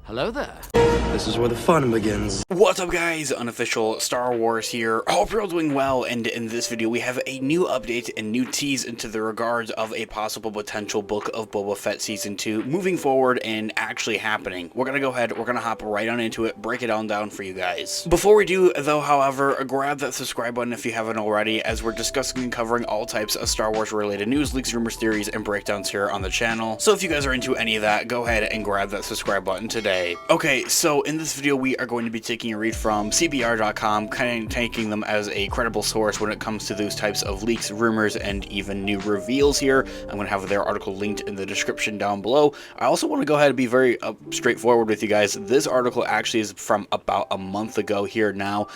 Hello there. This is where the fun begins. What's up, guys? Unofficial Star Wars here. Hope you're all doing well, and in this video we have a new update and new tease into the regards of a possible potential Book of Boba Fett Season 2 moving forward and actually happening. We're gonna go ahead, we're gonna hop right on into it, break it all down for you guys. Before we do, though, however, grab that subscribe button if you haven't already, as we're discussing and covering all types of Star Wars related news, leaks, rumors, theories, and breakdowns here on the channel. So if you guys are into any of that, go ahead and grab that subscribe button today. Okay, so in this video we are going to be taking a read from CBR.com, kind of taking them as a credible source when it comes to those types of leaks, rumors, and even new reveals here. I'm going to have their article linked in the description down below. I also want to go ahead and be very straightforward with you guys. This article actually is from about a month ago here now,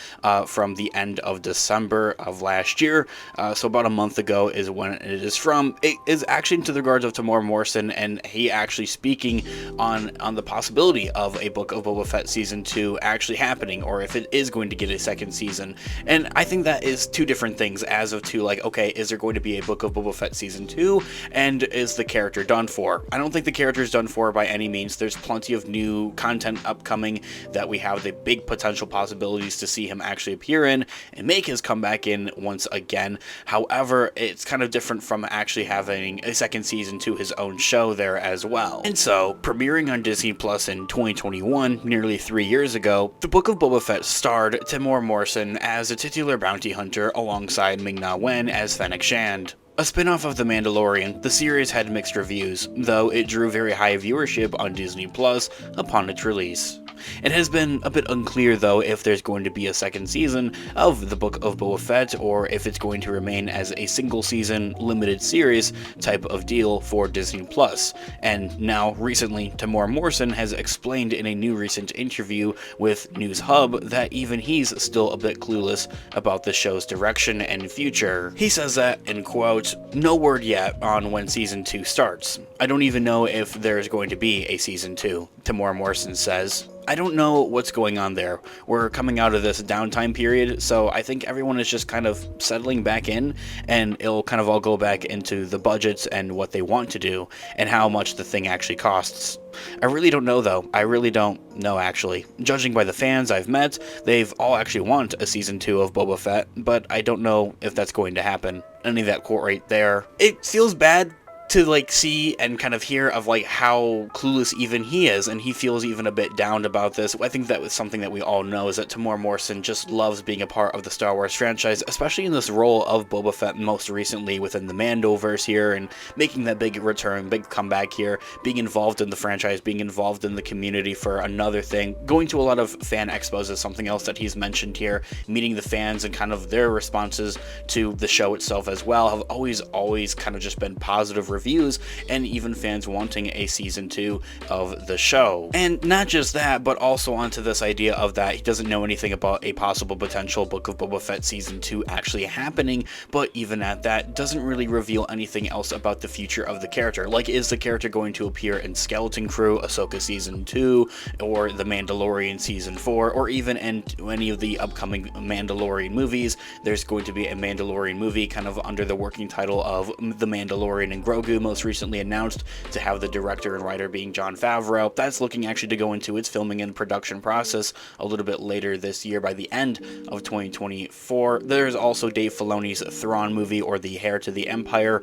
from the end of December of last year. So about a month ago is when it is from. It is actually to the regards of Temuera Morrison, and he actually speaking on the possibility of a Book of Boba Fett Season 2 actually happening, or if it is going to get a second season. And I think that is two different things as of to, like, okay, is there going to be a Book of Boba Fett Season 2, and is the character done for? I don't think the character is done for by any means. There's plenty of new content upcoming that we have the big potential possibilities to see him actually appear in and make his comeback in once again. However, it's kind of different from actually having a second season to his own show there as well. And so, premiering on Disney Plus in 2021, nearly 3 years ago, the Book of Boba Fett starred Temuera Morrison as a titular bounty hunter alongside Ming-Na Wen as Fennec Shand. A spin-off of The Mandalorian, the series had mixed reviews, though it drew very high viewership on Disney Plus upon its release. It has been a bit unclear, though, if there's going to be a second season of the Book of Boba Fett, or if it's going to remain as a single-season, limited series type of deal for Disney Plus. And now, recently, Temuera Morrison has explained in a new recent interview with News Hub that even he's still a bit clueless about the show's direction and future. He says that, in quote, "No word yet on when Season 2 starts. I don't even know if there's going to be a Season 2, Temuera Morrison says. I don't know what's going on there. We're coming out of this downtime period, so I think everyone is just kind of settling back in, and it'll kind of all go back into the budgets and what they want to do, and how much the thing actually costs. I really don't know, though. I really don't know, actually. Judging by the fans I've met, they've all actually want a Season 2 of Boba Fett, but I don't know if that's going to happen." Any of that quote right there. It feels bad to, like, see and kind of hear of, like, how clueless even he is, and he feels even a bit down about this. I think that was something that we all know, is that Temuera Morrison just loves being a part of the Star Wars franchise, especially in this role of Boba Fett most recently within the Mandoverse here, and making that big return, big comeback here, being involved in the franchise, being involved in the community for another thing. Going to a lot of fan expos is something else that he's mentioned here, meeting the fans and kind of their responses to the show itself as well have always kind of just been positive reviews, and even fans wanting a Season 2 of the show. And not just that, but also onto this idea of that he doesn't know anything about a possible potential Book of Boba Fett Season 2 actually happening, but even at that, doesn't really reveal anything else about the future of the character. Like, is the character going to appear in Skeleton Crew, Ahsoka Season 2, or The Mandalorian Season 4, or even in any of the upcoming Mandalorian movies? There's going to be a Mandalorian movie kind of under the working title of The Mandalorian and Grogu, most recently announced to have the director and writer being Jon Favreau. That's looking actually to go into its filming and production process a little bit later this year, by the end of 2024. There's also Dave Filoni's Thrawn movie, or the Heir to the Empire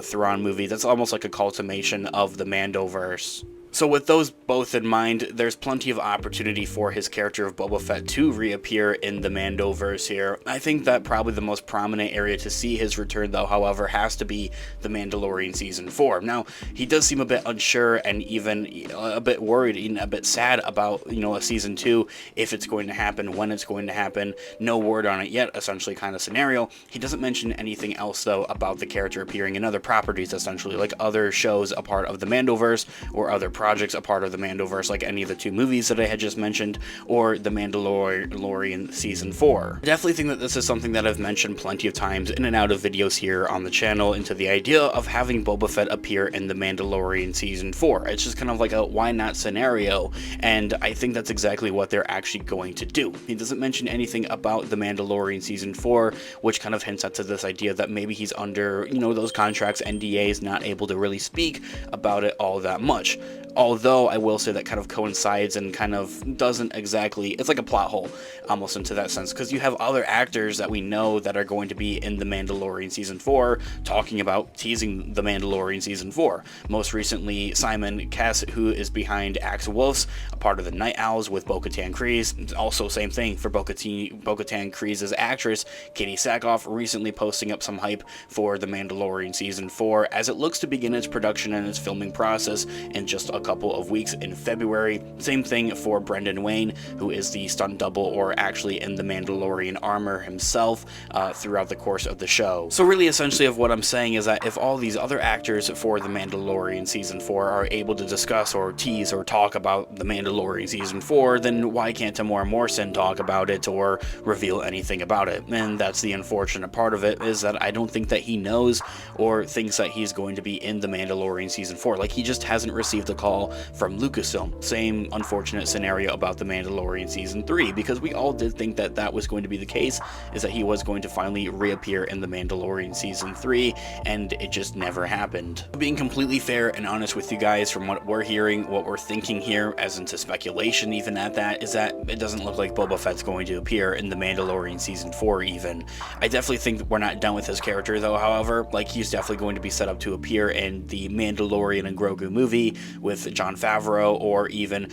Thrawn movie. That's almost like a culmination of the Mandoverse. So with those both in mind, there's plenty of opportunity for his character of Boba Fett to reappear in the Mandoverse here. I think that probably the most prominent area to see his return, though, however, has to be The Mandalorian Season 4. Now, he does seem a bit unsure and even a bit worried and a bit sad about, a Season 2, if it's going to happen, when it's going to happen. No word on it yet, essentially, kind of scenario. He doesn't mention anything else, though, about the character appearing in other properties, essentially, like other shows a part of the Mandoverse, or other projects a part of the Mandoverse, like any of the two movies that I had just mentioned, or The Mandalorian Season 4. I definitely think that this is something that I've mentioned plenty of times in and out of videos here on the channel, into the idea of having Boba Fett appear in The Mandalorian Season 4. It's just kind of like a why not scenario, and I think that's exactly what they're actually going to do. He doesn't mention anything about The Mandalorian Season 4, which kind of hints at to this idea that maybe he's under, those contracts, NDAs, not able to really speak about it all that much. although I will say that kind of coincides and kind of doesn't exactly, it's like a plot hole almost into that sense, because you have other actors that we know that are going to be in The Mandalorian Season 4 talking about teasing The Mandalorian Season 4. Most recently, Simon Cass, who is behind Axe Wolves, a part of the Night Owls with Bo-Katan Kryze. Also, same thing for Bo-Katan Kryze's actress, Katie Sackhoff, recently posting up some hype for The Mandalorian Season 4, as it looks to begin its production and its filming process in just a couple of weeks in February. Same thing for Brendan Wayne, who is the stunt double, or actually in the Mandalorian armor himself, throughout the course of the show. So really, essentially, of what I'm saying is that if all these other actors for The Mandalorian Season 4 are able to discuss or tease or talk about The Mandalorian Season 4, then why can't Temuera Morrison talk about it or reveal anything about it? And that's the unfortunate part of it, is that I don't think that he knows or thinks that he's going to be in The Mandalorian Season 4. Like, he just hasn't received a call from Lucasfilm. Same unfortunate scenario about The Mandalorian Season 3, because we all did think that that was going to be the case, is that he was going to finally reappear in The Mandalorian Season 3, and it just never happened. Being completely fair and honest with you guys, from what we're hearing, what we're thinking here, as into speculation even at that, is that it doesn't look like Boba Fett's going to appear in The Mandalorian Season 4 even. I definitely think that we're not done with his character though, however. Like, he's definitely going to be set up to appear in the Mandalorian and Grogu movie with Jon Favreau, or even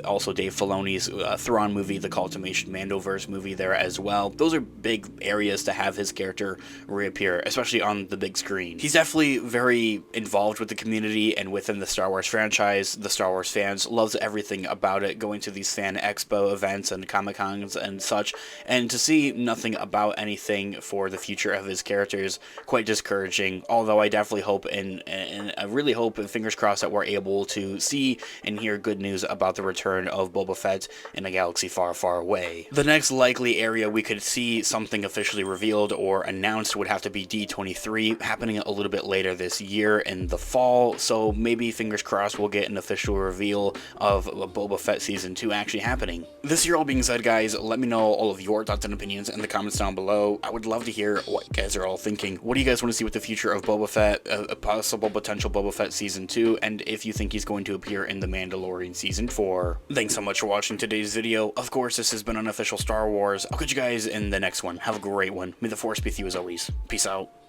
also Dave Filoni's Thrawn movie, the Cultimation Mandoverse movie there as well. Those are big areas to have his character reappear, especially on the big screen. He's definitely very involved with the community and within the Star Wars franchise. The Star Wars fans loves everything about it, going to these fan expo events and Comic-Cons and such, and to see nothing about anything for the future of his character is quite discouraging. Although I definitely hope and I really hope, and fingers crossed, that we're able to see and hear good news about the return of Boba Fett in a galaxy far, far away. The next likely area we could see something officially revealed or announced would have to be D23, happening a little bit later this year in the fall, so maybe, fingers crossed, we'll get an official reveal of Boba Fett Season 2 actually happening. This year all being said, guys, let me know all of your thoughts and opinions in the comments down below. I would love to hear what you guys are all thinking. What do you guys want to see with the future of Boba Fett, a possible potential Boba Fett Season 2, and if you think he's going to appear in The Mandalorian Season 4. Thanks so much for watching today's video. Of course, this has been Unofficial Star Wars. I'll catch you guys in the next one. Have a great one. May the Force be with you as always. Peace out.